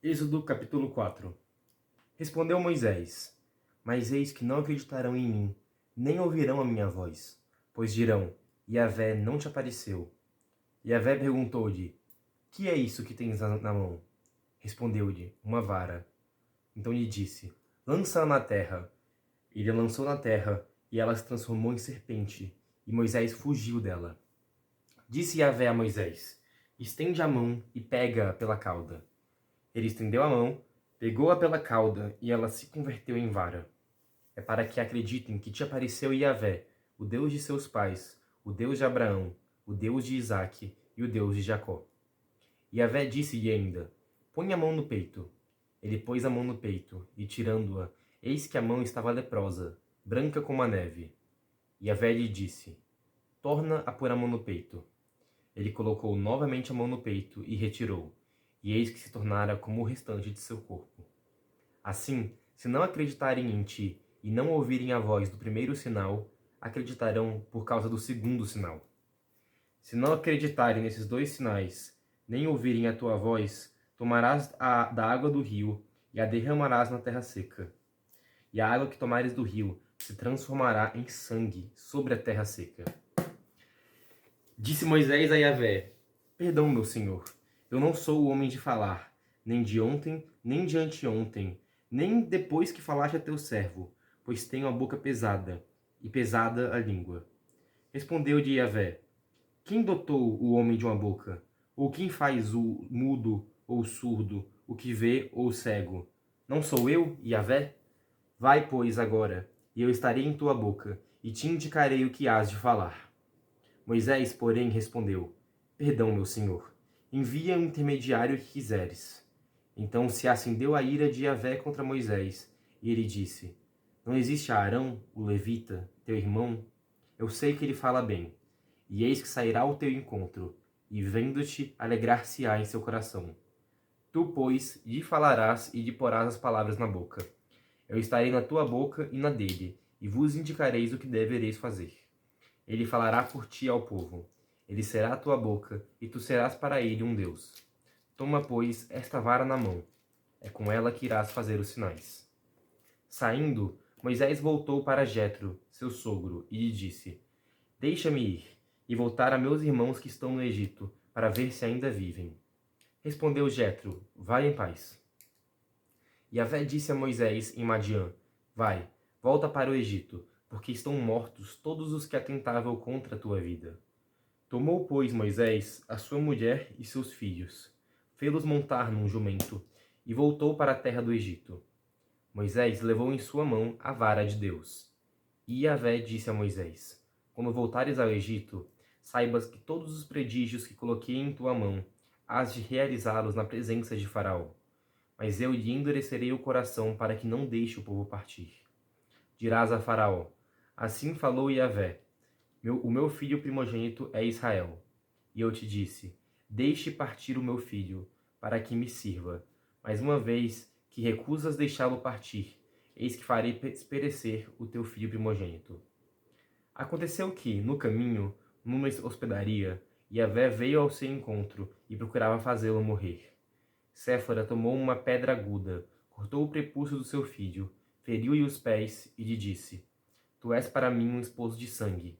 Êxodo capítulo 4. Respondeu Moisés: Mas eis que não acreditarão em mim, nem ouvirão a minha voz, pois dirão: Yahvé não te apareceu. Yahvé perguntou-lhe: Que é isso que tens na mão? Respondeu-lhe: Uma vara. Então lhe disse: Lança-a na terra. Ele a lançou na terra, e ela se transformou em serpente, e Moisés fugiu dela. Disse Yahvé a Moisés: Estende a mão e pega-a pela cauda. Ele estendeu a mão, pegou-a pela cauda, e ela se converteu em vara. É para que acreditem que te apareceu Yahvé, o Deus de seus pais, o Deus de Abraão, o Deus de Isaque e o Deus de Jacó. Yahvé disse-lhe ainda: Põe a mão no peito. Ele pôs a mão no peito, e tirando-a, eis que a mão estava leprosa, branca como a neve. Yahvé lhe disse: Torna a pôr a mão no peito. Ele colocou novamente a mão no peito e retirou, e eis que se tornara como o restante de seu corpo. Assim, se não acreditarem em ti e não ouvirem a voz do primeiro sinal, acreditarão por causa do segundo sinal. Se não acreditarem nesses dois sinais, nem ouvirem a tua voz, tomarás da água do rio e a derramarás na terra seca. E a água que tomares do rio se transformará em sangue sobre a terra seca. Disse Moisés a Yahvé: Perdão, meu senhor, eu não sou o homem de falar, nem de ontem, nem de anteontem, nem depois que falaste a teu servo, pois tenho a boca pesada, e pesada a língua. Respondeu-lhe Yahvé: Quem dotou o homem de uma boca? Ou quem faz o mudo ou o surdo, o que vê ou o cego? Não sou eu, Yahvé? Vai, pois, agora, e eu estarei em tua boca, e te indicarei o que hás de falar. Moisés, porém, respondeu: Perdão, meu senhor, envia o intermediário que quiseres. Então se acendeu a ira de Yahvé contra Moisés, e ele disse: Não existe Arão, o levita, teu irmão? Eu sei que ele fala bem. E eis que sairá ao teu encontro, e vendo-te, alegrar-se-á em seu coração. Tu, pois, lhe falarás e lhe porás as palavras na boca. Eu estarei na tua boca e na dele, e vos indicareis o que devereis fazer. Ele falará por ti ao povo. Ele será a tua boca, e tu serás para ele um Deus. Toma, pois, esta vara na mão. É com ela que irás fazer os sinais. Saindo, Moisés voltou para Jetro, seu sogro, e lhe disse: Deixa-me ir, e voltar a meus irmãos que estão no Egito, para ver se ainda vivem. Respondeu Jetro: Vai em paz. Yahvé disse a Moisés em Madiã: Vai, volta para o Egito, porque estão mortos todos os que atentavam contra a tua vida. Tomou, pois, Moisés a sua mulher e seus filhos, fê-los montar num jumento, e voltou para a terra do Egito. Moisés levou em sua mão a vara de Deus. E Yahvé disse a Moisés: Quando voltares ao Egito, saibas que todos os prodígios que coloquei em tua mão, hás de realizá-los na presença de Faraó. Mas eu lhe endurecerei o coração para que não deixe o povo partir. Dirás a Faraó: Assim falou Yahvé: o meu filho primogênito é Israel. E eu te disse: Deixe partir o meu filho, para que me sirva. Mas uma vez que recusas deixá-lo partir, eis que farei perecer o teu filho primogênito. Aconteceu que, no caminho, numa hospedaria, Yahvé veio ao seu encontro e procurava fazê-lo morrer. Séfora tomou uma pedra aguda, cortou o prepúcio do seu filho, feriu-lhe os pés e lhe disse: Tu és para mim um esposo de sangue.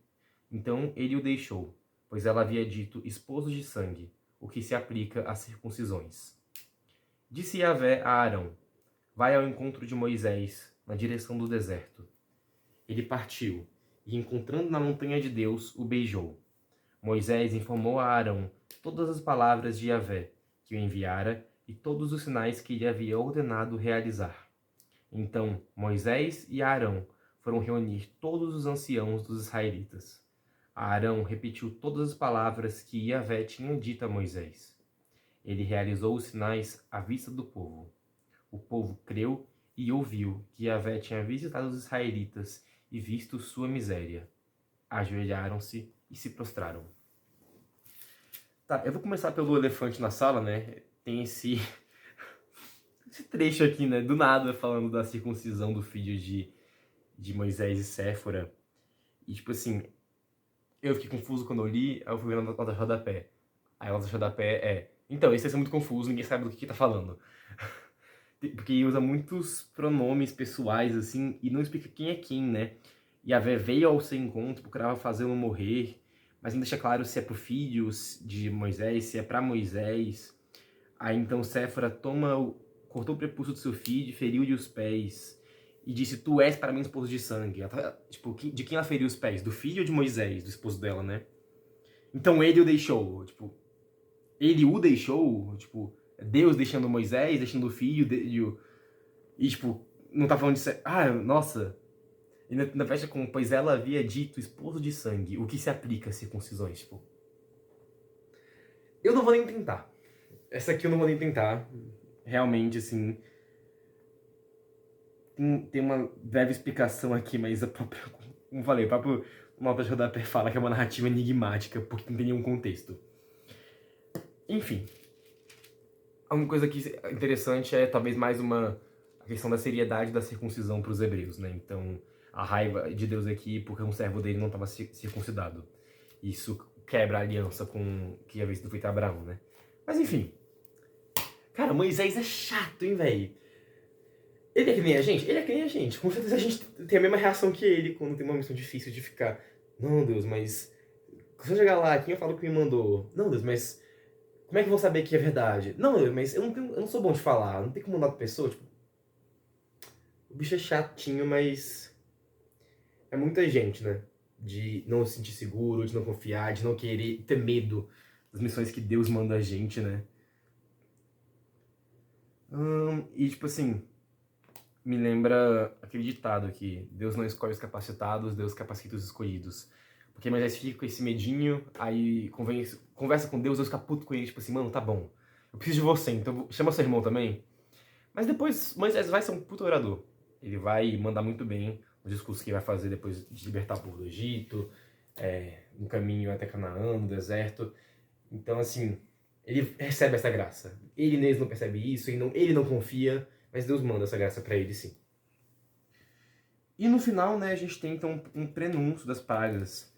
Então ele o deixou, pois ela havia dito esposo de sangue, o que se aplica às circuncisões. Disse Yahvé a Arão: Vai ao encontro de Moisés, na direção do deserto. Ele partiu, e encontrando na montanha de Deus, o beijou. Moisés informou a Arão todas as palavras de Yahvé, que o enviara, e todos os sinais que lhe havia ordenado realizar. Então Moisés e Arão foram reunir todos os anciãos dos israelitas. Arão repetiu todas as palavras que Yahvé tinha dito a Moisés. Ele realizou os sinais à vista do povo. O povo creu e ouviu que Yahvé tinha visitado os israelitas e visto sua miséria. Ajoelharam-se e se prostraram. Tá, eu vou começar pelo elefante na sala, né? Tem esse trecho aqui, né? Do nada, falando da circuncisão do filho de Moisés e Séfora. E, tipo assim, eu fiquei confuso quando eu li, aí eu fui ver na nota de rodapé. Aí a nota de rodapé é: Então, esse é muito confuso, ninguém sabe do que tá falando. Porque usa muitos pronomes pessoais, assim, e não explica quem é quem, né? Yahvé veio ao seu encontro, procurava fazê-lo morrer, mas não deixa claro se é pro filho de Moisés, se é pra Moisés. Aí então Séfora cortou o prepúcio do seu filho, feriu-lhe os pés, e disse, tu és para mim esposo de sangue. Tipo, de quem ela feriu os pés? Do filho ou de Moisés, do esposo dela, né? Então ele o deixou, tipo, ele o deixou, tipo, Deus deixando Moisés, deixando o filho, e tipo, não tá falando de... Ah, nossa... E na fecha com, pois ela havia dito esposo de sangue, o que se aplica a circuncisões, tipo... Eu não vou nem tentar. Essa aqui eu não vou nem tentar. Realmente, assim... Tem uma breve explicação aqui, mas a própria... Como eu falei, o próprio nota de rodapé fala que é uma narrativa enigmática, porque não tem nenhum contexto. Enfim. Uma coisa aqui interessante é talvez mais a questão da seriedade da circuncisão para os hebreus, né? Então, a raiva de Deus aqui porque um servo dele não estava circuncidado. Isso quebra a aliança que havia sido feita a Abraão, né? Mas enfim. Cara, Moisés é chato, hein, velho? Ele é que nem a gente? Ele é que nem a gente. Com certeza a gente tem a mesma reação que ele quando tem uma missão difícil de ficar. Não, Deus, mas... Se eu chegar lá, quem eu falo que me mandou? Não, Deus, mas... Como é que eu vou saber que é verdade? Não, Deus, mas eu não sou bom de falar. Não tem como mandar pra pessoa, tipo... O bicho é chatinho, mas... É muita gente, né? De não se sentir seguro, de não confiar, de não querer, ter medo das missões que Deus manda a gente, né? E tipo assim... Me lembra aquele ditado que Deus não escolhe os capacitados, Deus capacita os escolhidos. Porque Moisés fica com esse medinho, aí conversa com Deus fica puto com ele, tipo assim, mano, tá bom. Eu preciso de você, então chama seu irmão também. Mas depois Moisés vai ser um puto orador. Ele vai mandar muito bem o discurso que vai fazer depois de libertar o povo do Egito, no caminho até Canaã, no deserto. Então, assim, ele recebe essa graça. Ele mesmo não percebe isso, ele não confia, mas Deus manda essa graça pra ele, sim. E no final, né, a gente tem então um prenúncio das pragas.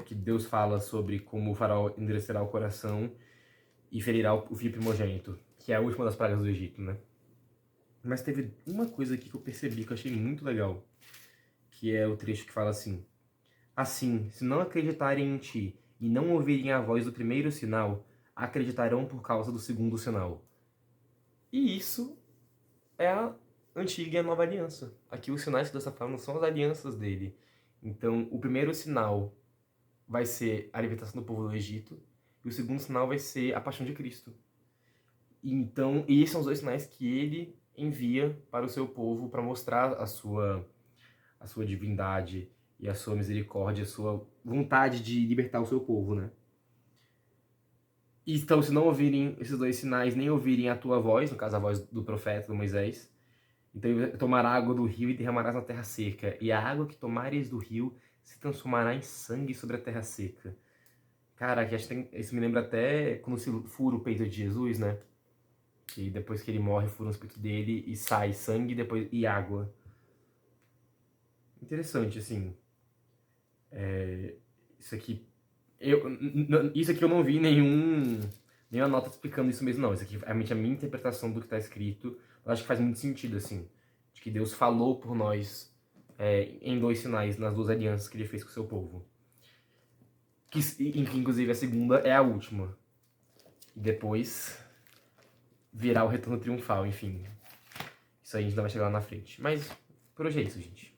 Que Deus fala sobre como o faraó endurecerá o coração e ferirá o filho primogênito, que é a última das pragas do Egito, né? Mas teve uma coisa aqui que eu percebi que eu achei muito legal, que é o trecho que fala assim: assim, se não acreditarem em ti e não ouvirem a voz do primeiro sinal, acreditarão por causa do segundo sinal. E isso é a antiga e a nova aliança. Aqui os sinais que Deus está falando são as alianças dele. Então, o primeiro sinal vai ser a libertação do povo do Egito, e o segundo sinal vai ser a paixão de Cristo. Então, e esses são os dois sinais que ele envia para o seu povo para mostrar a sua divindade e a sua misericórdia, a sua vontade de libertar o seu povo, né? Então, se não ouvirem esses dois sinais, nem ouvirem a tua voz, no caso a voz do profeta, do Moisés, então tomará água do rio e derramarás na terra seca, e a água que tomares do rio se transformará em sangue sobre a terra seca. Cara, isso me lembra até quando se fura o peito de Jesus, né? Que depois que ele morre, fura o peito dele e sai sangue e água. Interessante, assim. Isso aqui... Isso aqui eu não vi nenhuma nota explicando isso mesmo, não. Isso aqui é realmente a minha interpretação do que está escrito. Eu acho que faz muito sentido, assim. De que Deus falou por nós em dois sinais, nas duas alianças que ele fez com o seu povo. Que inclusive a segunda é a última. E depois virá o retorno triunfal, enfim. Isso aí a gente ainda vai chegar lá na frente. Mas por hoje é isso, gente.